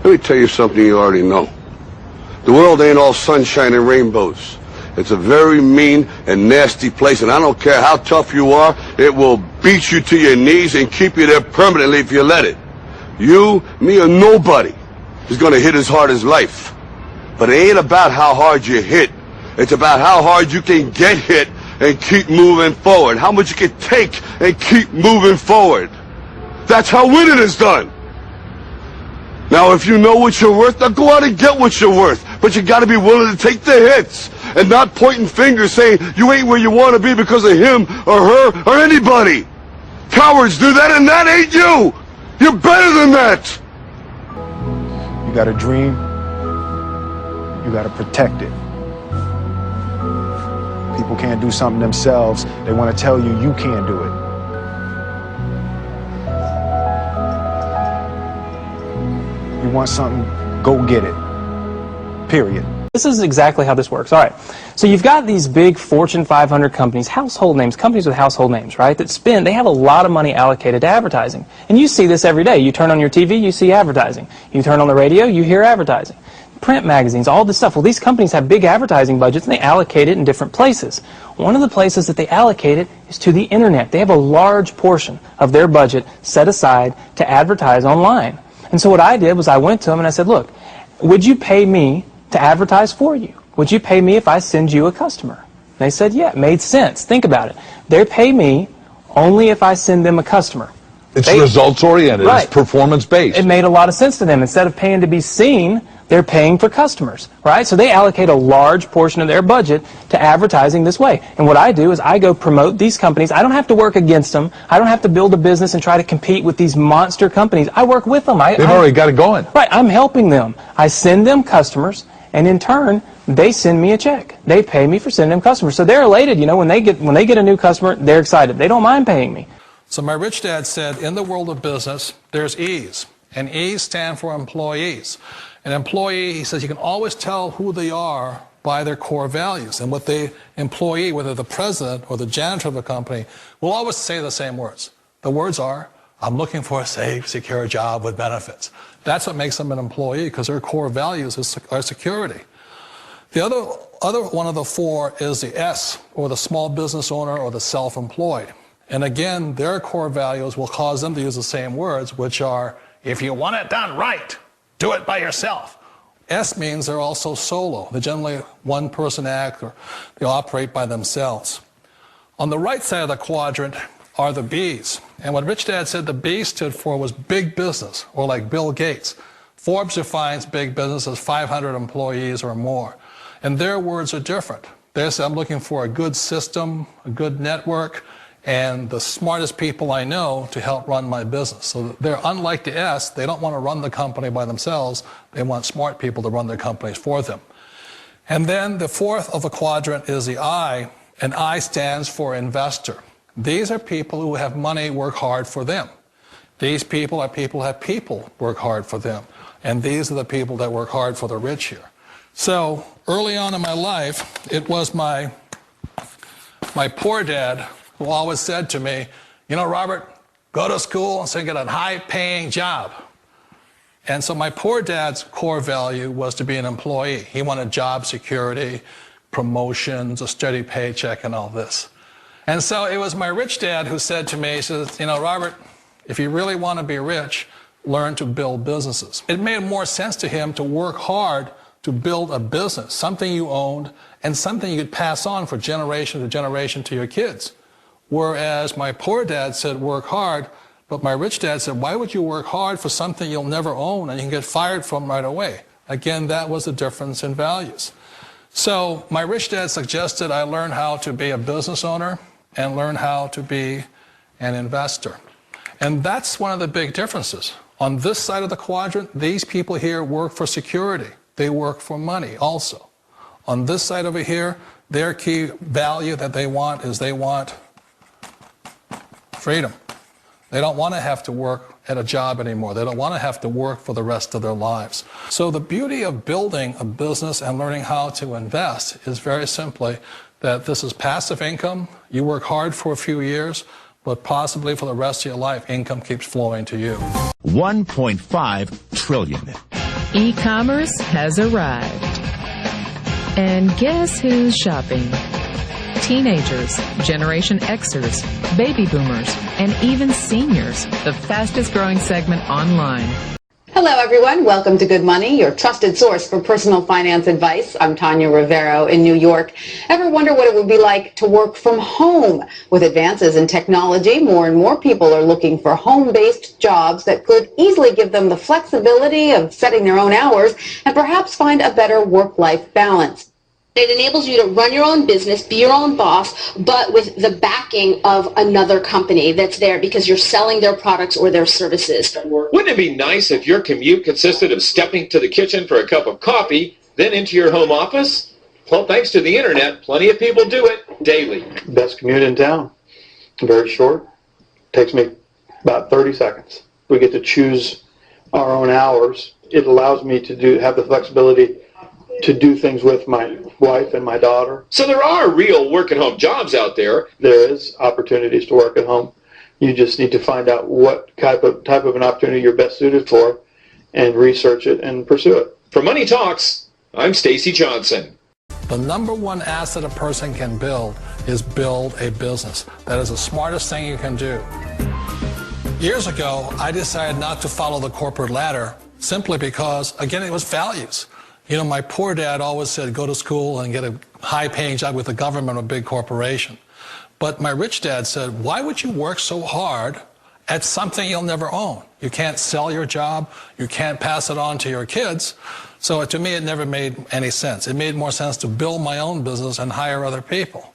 Let me tell you something you already know. The world ain't all sunshine and rainbows. It's a very mean and nasty place, and I don't care how tough you are, it will beat you to your knees and keep you there permanently if you let it. You, me, or nobody is gonna hit as hard as life. But it ain't about how hard you hit. It's about how hard you can get hit and keep moving forward. How much you can take and keep moving forward. That's how winning is done. Now, if you know what you're worth, now go out and get what you're worth. But you gotta be willing to take the hits and not pointing fingers saying you ain't where you want to be because of him or her or anybody. Cowards do that, and that ain't you. You're better than that. You got a dream, you got to protect it. People can't do something themselves. They want to tell you you can't do it. You want something, go get it. Period. This is exactly how this works. All right. So you've got these big Fortune 500 companies, household names, companies with household names, right, that spend, they have a lot of money allocated to advertising. And you see this every day. You turn on your TV, you see advertising. You turn on the radio, you hear advertising. Print magazines, all this stuff. Well, these companies have big advertising budgets, and they allocate it in different places. One of the places that they allocate it is to the internet. They have a large portion of their budget set aside to advertise online. And so what I did was I went to them and I said, look, would you pay me to advertise for you? Would you pay me if I send you a customer? And they said, yeah, it made sense. Think about it. They pay me only if I send them a customer. It's results-oriented. Right. It's performance-based. It made a lot of sense to them. Instead of paying to be seen, they're paying for customers, right? So they allocate a large portion of their budget to advertising this way. And what I do is I go promote these companies. I don't have to work against them. I don't have to build a business and try to compete with these monster companies. I work with them. They've already got it going. Right. I'm helping them. I send them customers, and in turn, they send me a check. They pay me for sending them customers. So they're elated, you know, when they get a new customer, they're excited. They don't mind paying me. So my rich dad said, in the world of business, there's E's, and E's stand for employees. An employee, he says, you can always tell who they are by their core values. And what the employee, whether the president or the janitor of the company, will always say the same words. The words are, I'm looking for a safe, secure job with benefits. That's what makes them an employee, because their core values are security. The other one of the four is the S, or the small business owner or the self-employed. And again, their core values will cause them to use the same words, which are, if you want it done right, do it by yourself. S means they're also solo. They're generally one-person act, or they operate by themselves. On the right side of the quadrant are the B's. And what Rich Dad said the B stood for was big business, or like Bill Gates. Forbes defines big business as 500 employees or more. And their words are different. They say, I'm looking for a good system, a good network, and the smartest people I know to help run my business. So they're unlike the S. They don't want to run the company by themselves. They want smart people to run their companies for them. And then the fourth of the quadrant is the I, and I stands for investor. These are people who have money work hard for them. These people are people who have people work hard for them. And these are the people that work hard for the rich here. So early on in my life, it was my poor dad who always said to me, you know, Robert, go to school and so get a high-paying job. And so my poor dad's core value was to be an employee. He wanted job security, promotions, a steady paycheck, and all this. And so it was my rich dad who said to me, he says, you know, Robert, if you really want to be rich, learn to build businesses. It made more sense to him to work hard to build a business, something you owned, and something you could pass on for generation to generation to your kids. Whereas my poor dad said, work hard, but my rich dad said, why would you work hard for something you'll never own and you can get fired from right away? Again, that was the difference in values. So my rich dad suggested I learn how to be a business owner and learn how to be an investor. And that's one of the big differences. On this side of the quadrant, these people here work for security. They work for money also. On this side over here, their key value that they want is they want freedom. They don't want to have to work at a job anymore. They don't want to have to work for the rest of their lives. So the beauty of building a business and learning how to invest is very simply that this is passive income. You work hard for a few years, but possibly for the rest of your life, income keeps flowing to you. 1.5 trillion. E-commerce has arrived. And guess who's shopping? Teenagers, Generation Xers, baby boomers, and even seniors, the fastest growing segment online. Hello, everyone. Welcome to Good Money, your trusted source for personal finance advice. I'm Tanya Rivero in New York. Ever wonder what it would be like to work from home? With advances in technology, more and more people are looking for home-based jobs that could easily give them the flexibility of setting their own hours and perhaps find a better work-life balance. It enables you to run your own business, be your own boss, but with the backing of another company that's there because you're selling their products or their services. Wouldn't it be nice if your commute consisted of stepping to the kitchen for a cup of coffee, then into your home office? Well, thanks to the internet, plenty of people do it daily. Best commute in town. Very short. Takes me about 30 seconds. We get to choose our own hours. It allows me to have the flexibility to do things with my wife and my daughter. So there are real work-at-home jobs out there. There is opportunities to work at home. You just need to find out what type of an opportunity you're best suited for and research it and pursue it. For Money Talks, I'm Stacy Johnson. The number one asset a person can build is build a business. That is the smartest thing you can do. Years ago, I decided not to follow the corporate ladder simply because, again, it was values. You know, my poor dad always said, go to school and get a high-paying job with the government or a big corporation. But my rich dad said, why would you work so hard at something you'll never own? You can't sell your job. You can't pass it on to your kids. So to me, it never made any sense. It made more sense to build my own business and hire other people.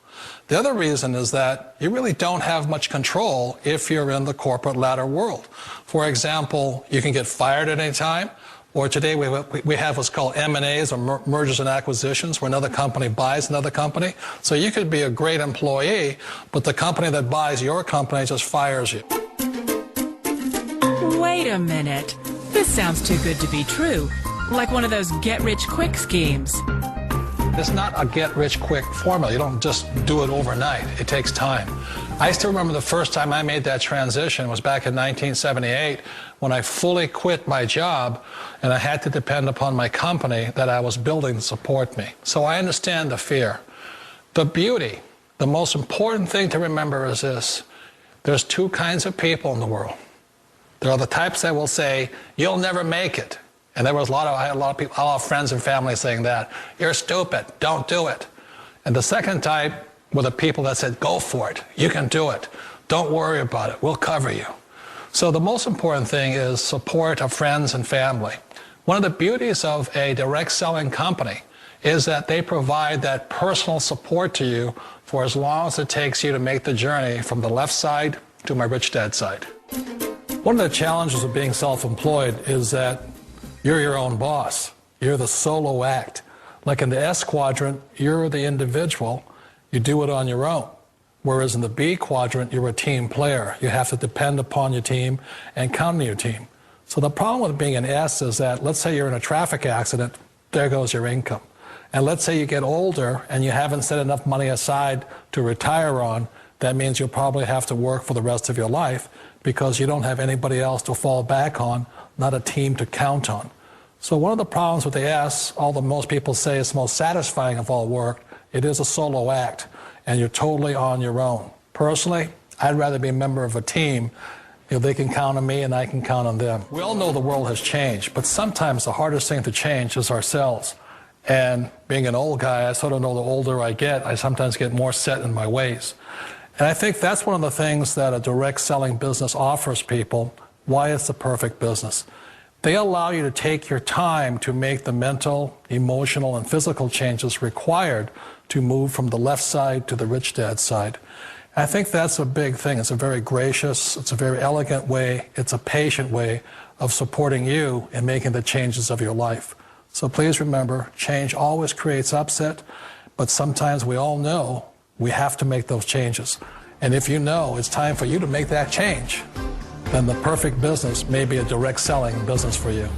The other reason is that you really don't have much control if you're in the corporate ladder world. For example, you can get fired at any time. Or today we have what's called M&As, or mergers and acquisitions, where another company buys another company. So you could be a great employee, but the company that buys your company just fires you. Wait a minute. This sounds too good to be true. Like one of those get-rich-quick schemes. It's not a get-rich-quick formula. You don't just do it overnight. It takes time. I still remember the first time I made that transition was back in 1978 when I fully quit my job and I had to depend upon my company that I was building to support me. So I understand the fear. The beauty, the most important thing to remember is this. There's two kinds of people in the world. There are the types that will say, you'll never make it. And I had a lot of people, a lot of friends and family saying that. You're stupid, don't do it. And the second type were the people that said, go for it, you can do it. Don't worry about it, we'll cover you. So the most important thing is support of friends and family. One of the beauties of a direct selling company is that they provide that personal support to you for as long as it takes you to make the journey from the left side to my rich dad side. One of the challenges of being self-employed is that you're your own boss. You're the solo act. Like in the S quadrant, you're the individual. You do it on your own. Whereas in the B quadrant, you're a team player. You have to depend upon your team and count on your team. So the problem with being an S is that, let's say you're in a traffic accident, there goes your income. And let's say you get older and you haven't set enough money aside to retire on, that means you'll probably have to work for the rest of your life because you don't have anybody else to fall back on, not a team to count on. So one of the problems with the S, although most people say it's the most satisfying of all work, it is a solo act, and you're totally on your own. Personally, I'd rather be a member of a team. If they can count on me and I can count on them. We all know the world has changed, but sometimes the hardest thing to change is ourselves. And being an old guy, I sort of know the older I get, I sometimes get more set in my ways. And I think that's one of the things that a direct selling business offers people, why it's the perfect business. They allow you to take your time to make the mental, emotional, and physical changes required to move from the left side to the rich dad side. I think that's a big thing. It's a very gracious, it's a very elegant way, it's a patient way of supporting you in making the changes of your life. So please remember, change always creates upset, but sometimes we all know we have to make those changes. And if you know it's time for you to make that change, then the perfect business may be a direct selling business for you.